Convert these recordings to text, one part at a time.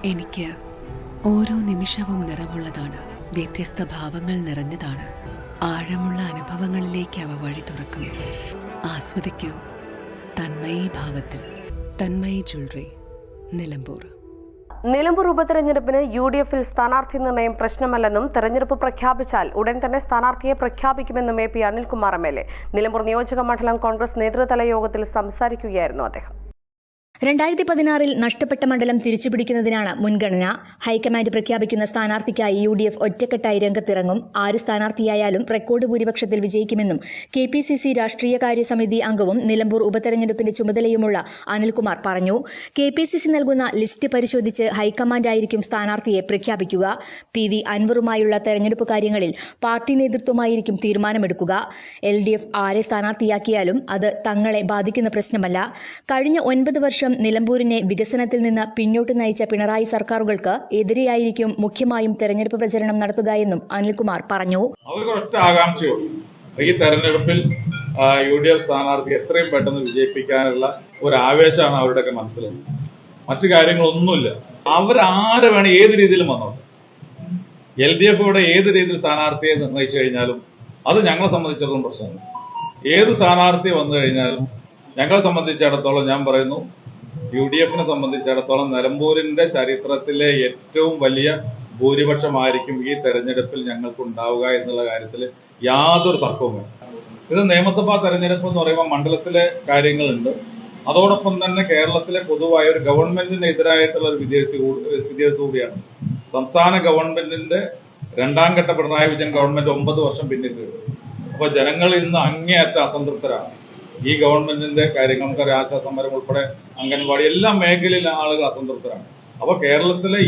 എനിക്ക് ഓരോ നിമിഷവും നിറവുള്ളതാണ്. വ്യത്യസ്ത ഭാവങ്ങൾ നിറഞ്ഞതാണ്. ആഴമുള്ള അനുഭവങ്ങളിലേക്ക് അവ വഴി തുറക്കുന്നു. ആസ്വദിക്കൂ തന്മയി ഭാവത്തിൽ. തന്മയി ജ്വല്ലറി, നിലമ്പൂർ. നിലമ്പൂർ ഉപതെരഞ്ഞെടുപ്പിന് UDF-ൽ സ്ഥാനാർത്ഥി നിർണയം പ്രശ്നമല്ലെന്നും തെരഞ്ഞെടുപ്പ് പ്രഖ്യാപിച്ചാൽ ഉടൻ തന്നെ സ്ഥാനാർത്ഥിയെ പ്രഖ്യാപിക്കുമെന്നും AP അനിൽകുമാർ MLA നിലമ്പൂർ നിയോജക മണ്ഡലം കോൺഗ്രസ് നേതൃതല യോഗത്തിൽ സംസാരിക്കുകയായിരുന്നു അദ്ദേഹം. 2016 നഷ്ടപ്പെട്ട മണ്ഡലം തിരിച്ചുപിടിക്കുന്നതിനാണ് മുൻഗണന. ഹൈക്കമാൻഡ് പ്രഖ്യാപിക്കുന്ന സ്ഥാനാർത്ഥിക്കായി UDF ഒറ്റക്കെട്ടായി രംഗത്തിറങ്ങും. ആര് സ്ഥാനാർത്ഥിയായാലും റെക്കോർഡ് ഭൂരിപക്ഷത്തിൽ വിജയിക്കുമെന്നും KPCC രാഷ്ട്രീയകാര്യ സമിതി അംഗവും നിലമ്പൂർ ഉപതെരഞ്ഞെടുപ്പിന്റെ ചുമതലയുമുള്ള അനിൽകുമാർ പറഞ്ഞു. KPCC നൽകുന്ന ലിസ്റ്റ് പരിശോധിച്ച് ഹൈക്കമാൻഡായിരിക്കും സ്ഥാനാർത്ഥിയെ പ്രഖ്യാപിക്കുക. PV അൻവറുമായുള്ള തെരഞ്ഞെടുപ്പ് കാര്യങ്ങളിൽ പാർട്ടി നേതൃത്വമായിരിക്കും തീരുമാനമെടുക്കുക. LDF ആരെ സ്ഥാനാർത്ഥിയാക്കിയാലും അത് തങ്ങളെ ബാധിക്കുന്ന പ്രശ്നമല്ല. കഴിഞ്ഞ 9 വർഷം നിലമ്പൂരിനെ വികസനത്തിൽ നിന്ന് പിന്നോട്ട് നയിച്ച പിണറായി സർക്കാരുകൾക്ക് എതിരെയായിരിക്കും മുഖ്യമായും തെരഞ്ഞെടുപ്പ് പ്രചരണം നടത്തുകയെന്നും അനിൽകുമാർ പറഞ്ഞു. ഒറ്റ ആകാംക്ഷയുള്ളൂ, ഈ തെരഞ്ഞെടുപ്പിൽ UDF സ്ഥാനാർത്ഥി എത്രയും പെട്ടെന്ന് വിജയിപ്പിക്കാനുള്ള ഒരു ആവേശമാണ് അവരുടെയൊക്കെ മനസ്സിലുള്ളത്. മറ്റു കാര്യങ്ങളൊന്നുമില്ല. അവരാരെ വേണം ഏത് രീതിയിലും വന്നോട്ടെ. LDF ഇവിടെ ഏത് രീതിയിൽ സ്ഥാനാർത്ഥിയെ നിർണയിച്ചു കഴിഞ്ഞാലും അത് ഞങ്ങളെ സംബന്ധിച്ചിടത്തോളം പ്രശ്നമില്ല. ഏത് സ്ഥാനാർത്ഥി വന്നു കഴിഞ്ഞാലും ഞങ്ങളെ സംബന്ധിച്ചിടത്തോളം ഞാൻ പറയുന്നു, UDF-നെ സംബന്ധിച്ചിടത്തോളം നിലമ്പൂരിന്റെ ചരിത്രത്തിലെ ഏറ്റവും വലിയ ഭൂരിപക്ഷമായിരിക്കും ഈ തെരഞ്ഞെടുപ്പിൽ ഞങ്ങൾക്ക് ഉണ്ടാവുക എന്നുള്ള കാര്യത്തിൽ യാതൊരു തർക്കവും വേണ്ട. ഇത് നിയമസഭാ തെരഞ്ഞെടുപ്പ് എന്ന് പറയുമ്പോൾ മണ്ഡലത്തിലെ കാര്യങ്ങളുണ്ട്. അതോടൊപ്പം തന്നെ കേരളത്തിലെ പൊതുവായ ഒരു ഗവൺമെന്റിനെതിരായിട്ടുള്ള ഒരു വിധിയെഴുത്ത് കൂടിയാണ്. സംസ്ഥാന ഗവൺമെന്റിന്റെ രണ്ടാം ഘട്ട പിണറായി വിജയൻ ഗവൺമെന്റ് 9 വർഷം പിന്നിട്ടുണ്ട്. അപ്പൊ ജനങ്ങൾ ഇന്ന് അങ്ങേയറ്റ അസംതൃപ്തരാണ്. ഈ ഗവൺമെന്റിന്റെ കാര്യങ്ങൾക്ക് ആശാ സമരം ഉൾപ്പെടെ അംഗൻവാടി എല്ലാ മേഖലയിലും ആളുകൾ അസംതൃപ്തരാണ്. അപ്പൊ കേരളത്തിലെ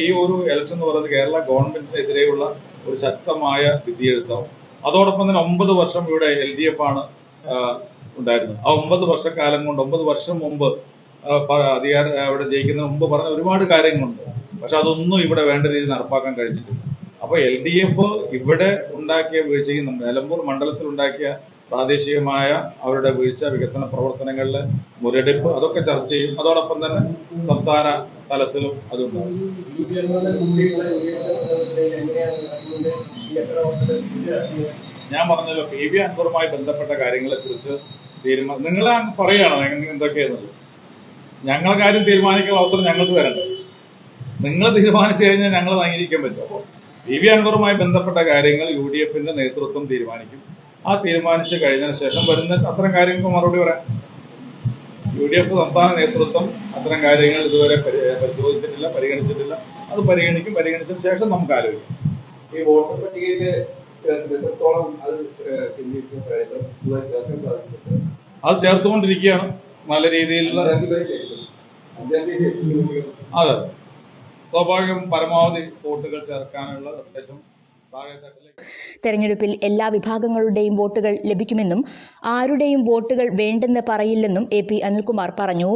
ഈ ഒരു ഇലക്ഷൻ എന്ന് പറയുന്നത് കേരള ഗവൺമെന്റിനെതിരെയുള്ള ഒരു ശക്തമായ വിധിയെഴുത്താവും. അതോടൊപ്പം തന്നെ 9 വർഷം ഇവിടെ LDF ആണ് ഉണ്ടായിരുന്നത്. ആ 9 വർഷക്കാലം കൊണ്ട് 9 വർഷം മുമ്പ് അവിടെ ജയിക്കുന്നതിന് മുമ്പ് പറഞ്ഞ ഒരുപാട് കാര്യങ്ങളുണ്ട്. പക്ഷെ അതൊന്നും ഇവിടെ വേണ്ട രീതിയിൽ നടപ്പാക്കാൻ കഴിഞ്ഞിട്ടില്ല. അപ്പൊ LDF ഇവിടെ ഉണ്ടാക്കിയ വീഴ്ചയും നിലമ്പൂർ മണ്ഡലത്തിൽ ഉണ്ടാക്കിയ പ്രാദേശികമായ അവരുടെ വീഴ്ച, വികസന പ്രവർത്തനങ്ങളിലെ മുരടിപ്പ്, അതൊക്കെ ചർച്ച ചെയ്യും. അതോടൊപ്പം തന്നെ സംസ്ഥാന തലത്തിലും അതുണ്ടാകും. ഞാൻ പറഞ്ഞല്ലോ, PV അൻവറുമായി ബന്ധപ്പെട്ട കാര്യങ്ങളെ കുറിച്ച് നിങ്ങൾ പറയുകയാണോ എന്തൊക്കെയാണെന്നുള്ളത്? ഞങ്ങളെ കാര്യം തീരുമാനിക്കാനുള്ള അവസരം ഞങ്ങൾക്ക് തരണ്ടേ? നിങ്ങൾ തീരുമാനിച്ചു കഴിഞ്ഞാൽ ഞങ്ങൾ അംഗീകരിക്കാൻ പറ്റും. അപ്പോൾ PV അൻവറുമായി ബന്ധപ്പെട്ട കാര്യങ്ങൾ UDF-ന്റെ നേതൃത്വം തീരുമാനിക്കും. ആ തീരുമാനിച്ചു കഴിഞ്ഞതിന് ശേഷം വരുന്ന അത്തരം കാര്യങ്ങൾക്ക് മറുപടി പറയാം. UDF സംസ്ഥാന നേതൃത്വം അത്തരം കാര്യങ്ങൾ ഇതുവരെ പരിശോധിച്ചിട്ടില്ല, പരിഗണിച്ചിട്ടില്ല. അത് പരിഗണിച്ചതിന് ശേഷം നമുക്ക് ആലോചിക്കാം. ഈ വോട്ടർ പട്ടികയില് അത് ചേർത്തുകൊണ്ടിരിക്കുകയാണ്. നല്ല രീതിയിലുള്ള അതെ, സ്വാഭാവികം പരമാവധി വോട്ടുകൾ ചേർക്കാനുള്ള നിർദ്ദേശം തെരഞ്ഞെടുപ്പിൽ എല്ലാ വിഭാഗങ്ങളുടെയും വോട്ടുകൾ ലഭിക്കുമെന്നും ആരുടെയും വോട്ടുകൾ വേണ്ടെന്ന് പറയില്ലെന്നും AP അനിൽകുമാർ പറഞ്ഞു.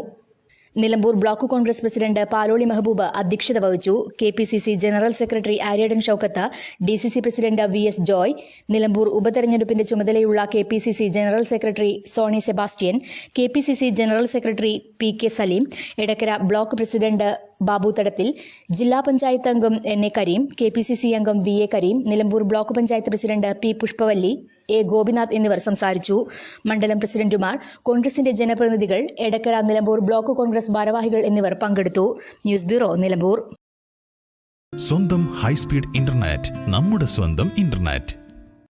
നിലമ്പൂർ ബ്ലോക്ക് കോൺഗ്രസ് പ്രസിഡന്റ് പാലോളി മെഹബൂബ് അധ്യക്ഷത വഹിച്ചു. KPCC general secretary Aryadan Shoukath, DCC president VS Joy, Nilambur ഉപതെരഞ്ഞെടുപ്പിന്റെ ചുമതലയുള്ള KPCC general secretary Soni Sebastian, KPCC general secretary PK Salim, Edakkara block president Babu Thadathil, ജില്ലാ പഞ്ചായത്ത് അംഗം NA കരീം, KPCC അംഗം VA Kareem, Nilambur block panchayat president P Pushpavalli, A Gopinath എന്നിവർ സംസാരിച്ചു. മണ്ഡലം പ്രസിഡന്റുമാർ, കോൺഗ്രസിന്റെ ജനപ്രതിനിധികൾ, എടക്കര നിലമ്പൂർ ബ്ലോക്ക് കോൺഗ്രസ് ഭാരവാഹികൾ എന്നിവർ പങ്കെടുത്തു. News bureau, Nilambur. സ്വന്തം ഹൈസ്പീഡ് ഇന്റർനെറ്റ്, നമ്മുടെ സ്വന്തം ഇന്റർനെറ്റ്.